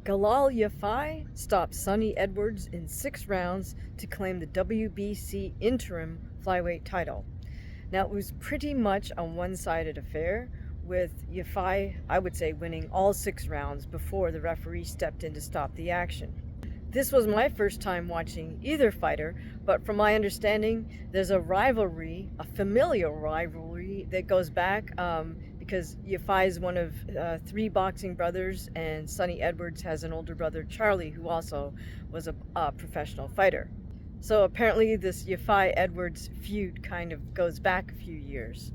Galal YAFAI stopped Sonny Edwards in 6 rounds to claim the WBC interim flyweight title. Now, it was pretty much a one-sided affair, with YAFAI, I would say, winning all 6 rounds before the referee stepped in to stop the action. This was my first time watching either fighter, but from my understanding, there's a rivalry, a familial rivalry that goes back because YAFAI is one of 3 boxing brothers, and Sonny Edwards has an older brother, Charlie, who also was a professional fighter. So apparently this YAFAI-Edwards feud kind of goes back a few years.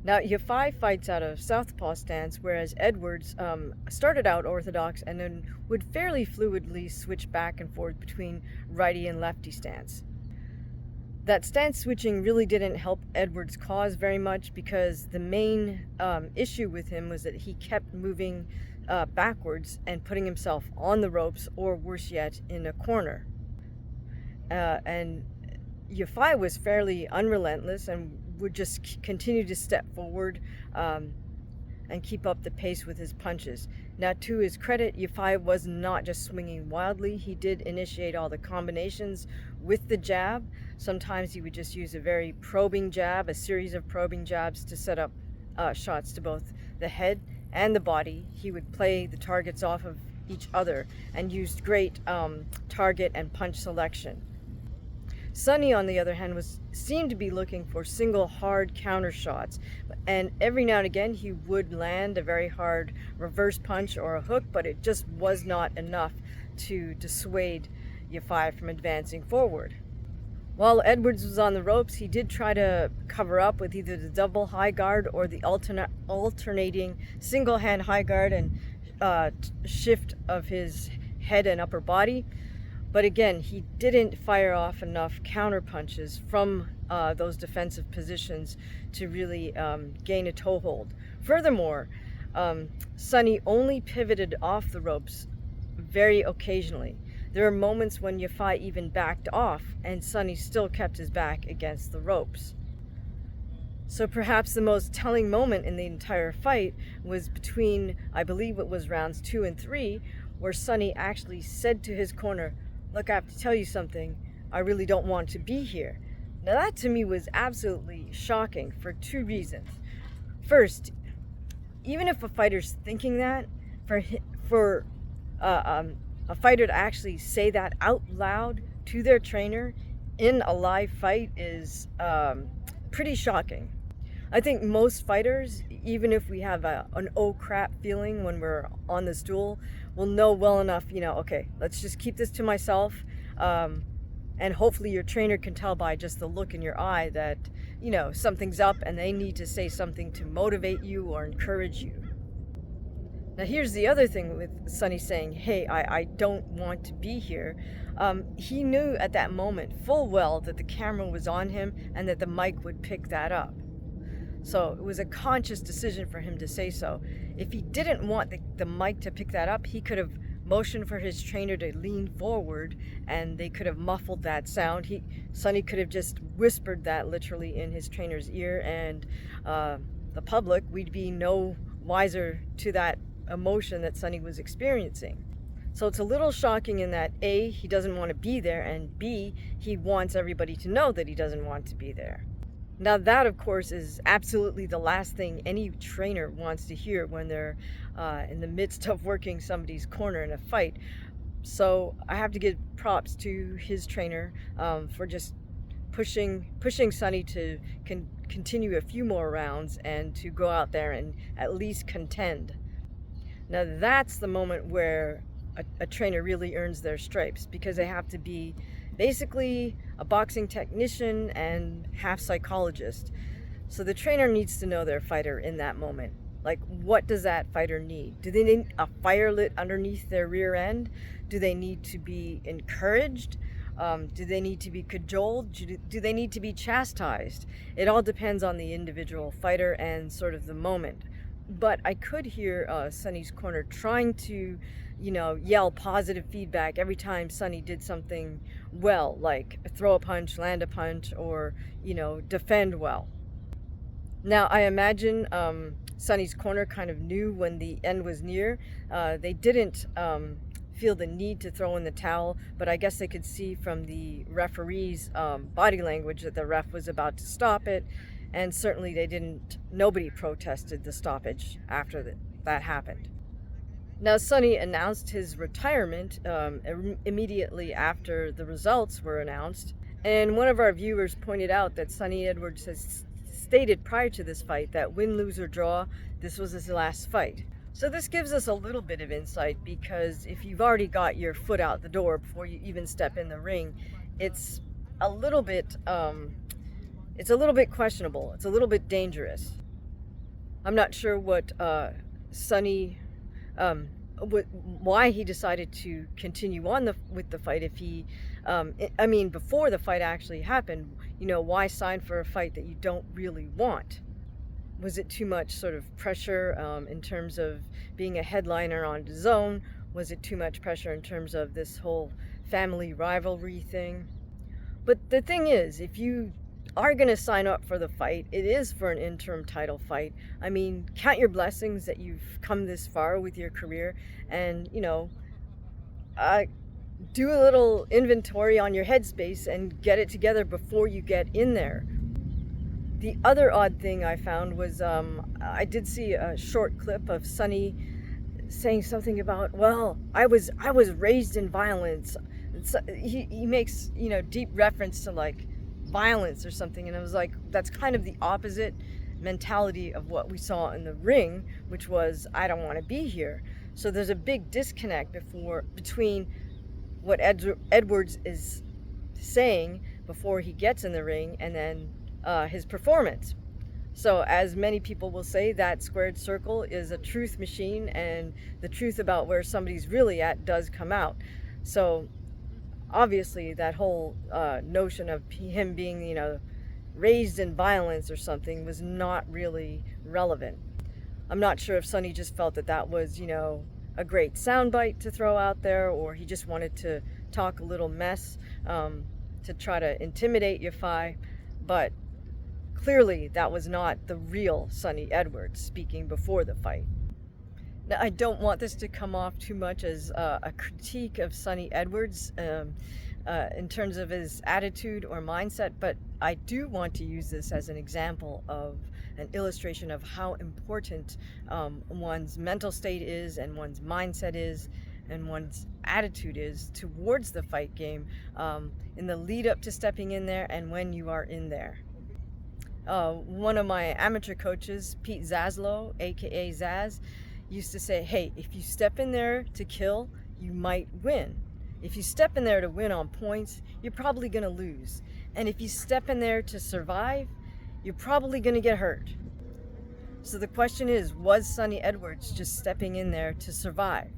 Now, YAFAI fights out of southpaw stance, whereas Edwards started out orthodox and then would fairly fluidly switch back and forth between righty and lefty stance. That stance switching really didn't help Edwards' cause very much, because the main issue with him was that he kept moving backwards and putting himself on the ropes, or worse yet, in a corner. And YAFAI was fairly unrelentless and would just continue to step forward and keep up the pace with his punches. Now, to his credit, YAFAI was not just swinging wildly. He did initiate all the combinations with the jab. Sometimes he would just use a very probing jab, a series of probing jabs to set up shots to both the head and the body. He would play the targets off of each other and used great target and punch selection. Sonny, on the other hand, seemed to be looking for single hard counter shots, and every now and again he would land a very hard reverse punch or a hook, but it just was not enough to dissuade YAFAI from advancing forward. While Edwards was on the ropes, he did try to cover up with either the double high guard or the alternating single hand high guard and shift of his head and upper body. But again, he didn't fire off enough counter punches from those defensive positions to really gain a toehold. Furthermore, Sonny only pivoted off the ropes very occasionally. There were moments when YAFAI even backed off and Sonny still kept his back against the ropes. So perhaps the most telling moment in the entire fight was between, I believe it was rounds 2 and 3, where Sonny actually said to his corner, "Look, I have to tell you something. I really don't want to be here." Now, that to me was absolutely shocking for 2 reasons. First, even if a fighter's thinking that, for a fighter to actually say that out loud to their trainer in a live fight is pretty shocking. I think most fighters, even if we have an oh crap feeling when we're on the stool, will know well enough, okay, let's just keep this to myself. And hopefully your trainer can tell by just the look in your eye that, something's up and they need to say something to motivate you or encourage you. Now, here's the other thing with Sonny saying, "Hey, I don't want to be here." He knew at that moment full well that the camera was on him and that the mic would pick that up. So it was a conscious decision for him to say so. If he didn't want the mic to pick that up, he could have motioned for his trainer to lean forward and they could have muffled that sound. Sonny could have just whispered that literally in his trainer's ear, and the public, we'd be no wiser to that emotion that Sonny was experiencing. So it's a little shocking in that A, he doesn't want to be there, and B, he wants everybody to know that he doesn't want to be there. Now, that, of course, is absolutely the last thing any trainer wants to hear when they're in the midst of working somebody's corner in a fight. So I have to give props to his trainer for just pushing Sonny to continue a few more rounds and to go out there and at least contend. Now, that's the moment where a trainer really earns their stripes, because they have to be basically a boxing technician and half psychologist. So the trainer needs to know their fighter in that moment. Like, what does that fighter need? Do they need a fire lit underneath their rear end? Do they need to be encouraged? Do they need to be cajoled? Do they need to be chastised? It all depends on the individual fighter and sort of the moment. But I could hear Sonny's corner trying to, yell positive feedback every time Sonny did something well, like throw a punch, land a punch, or, defend well. Now, I imagine Sonny's corner kind of knew when the end was near. They didn't feel the need to throw in the towel, but I guess they could see from the referee's body language that the ref was about to stop it, and certainly nobody protested the stoppage after that happened. Now, Sonny announced his retirement immediately after the results were announced, and one of our viewers pointed out that Sonny Edwards has stated prior to this fight that win, lose, or draw, this was his last fight. So this gives us a little bit of insight, because if you've already got your foot out the door before you even step in the ring, it's a little bit questionable. It's a little bit dangerous. I'm not sure what Sonny why he decided to continue on with the fight. If he before the fight actually happened, why sign for a fight that you don't really want? Was it too much sort of pressure in terms of being a headliner on dazn? Was it too much pressure in terms of this whole family rivalry thing? But the thing is, if you are going to sign up for the fight, it is for an interim title fight. I mean, count your blessings that you've come this far with your career, and do a little inventory on your headspace and get it together before you get in there. The other odd thing I found was I did see a short clip of Sonny saying something about, well, I was raised in violence. He makes deep reference to like violence or something, and I was like, that's kind of the opposite mentality of what we saw in the ring, which was, I don't want to be here. So there's a big disconnect between what Edwards is saying before he gets in the ring and then his performance. So as many people will say, that squared circle is a truth machine, and the truth about where somebody's really at does come out. So obviously that whole notion of him being raised in violence or something was not really relevant. I'm not sure if Sonny just felt that was a great soundbite to throw out there, or he just wanted to talk a little mess to try to intimidate YAFAI, but clearly that was not the real Sonny Edwards speaking before the fight. Now, I don't want this to come off too much as a critique of Sonny Edwards in terms of his attitude or mindset, but I do want to use this as an example of an illustration of how important one's mental state is, and one's mindset is, and one's attitude is towards the fight game in the lead up to stepping in there and when you are in there. One of my amateur coaches, Pete Zaslow, aka Zaz, used to say, hey, if you step in there to kill, you might win. If you step in there to win on points, you're probably going to lose. And if you step in there to survive, you're probably going to get hurt. So the question is, was Sonny Edwards just stepping in there to survive?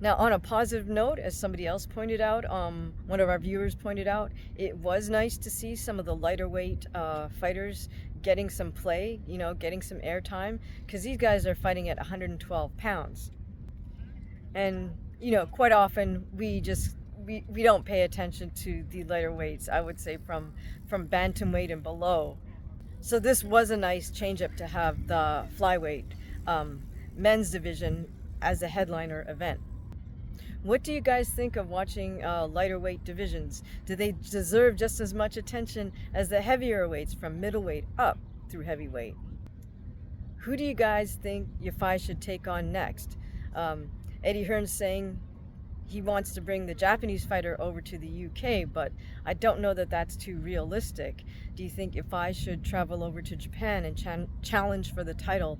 Now, on a positive note, as somebody else pointed out, one of our viewers pointed out, it was nice to see some of the lighter weight fighters getting some play, getting some airtime, because these guys are fighting at 112 pounds. And, quite often we don't pay attention to the lighter weights, I would say from bantamweight and below. So this was a nice change up to have the flyweight men's division as a headliner event. What do you guys think of watching lighter weight divisions? Do they deserve just as much attention as the heavier weights from middleweight up through heavyweight? Who do you guys think YAFAI should take on next? Eddie Hearn's saying he wants to bring the Japanese fighter over to the UK, but I don't know that that's too realistic. Do you think YAFAI should travel over to Japan and challenge for the title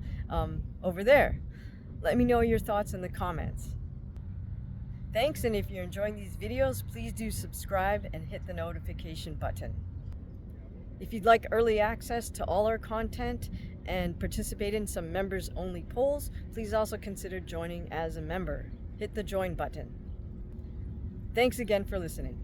over there? Let me know your thoughts in the comments. Thanks, and if you're enjoying these videos, please do subscribe and hit the notification button. If you'd like early access to all our content and participate in some members-only polls, please also consider joining as a member. Hit the join button. Thanks again for listening.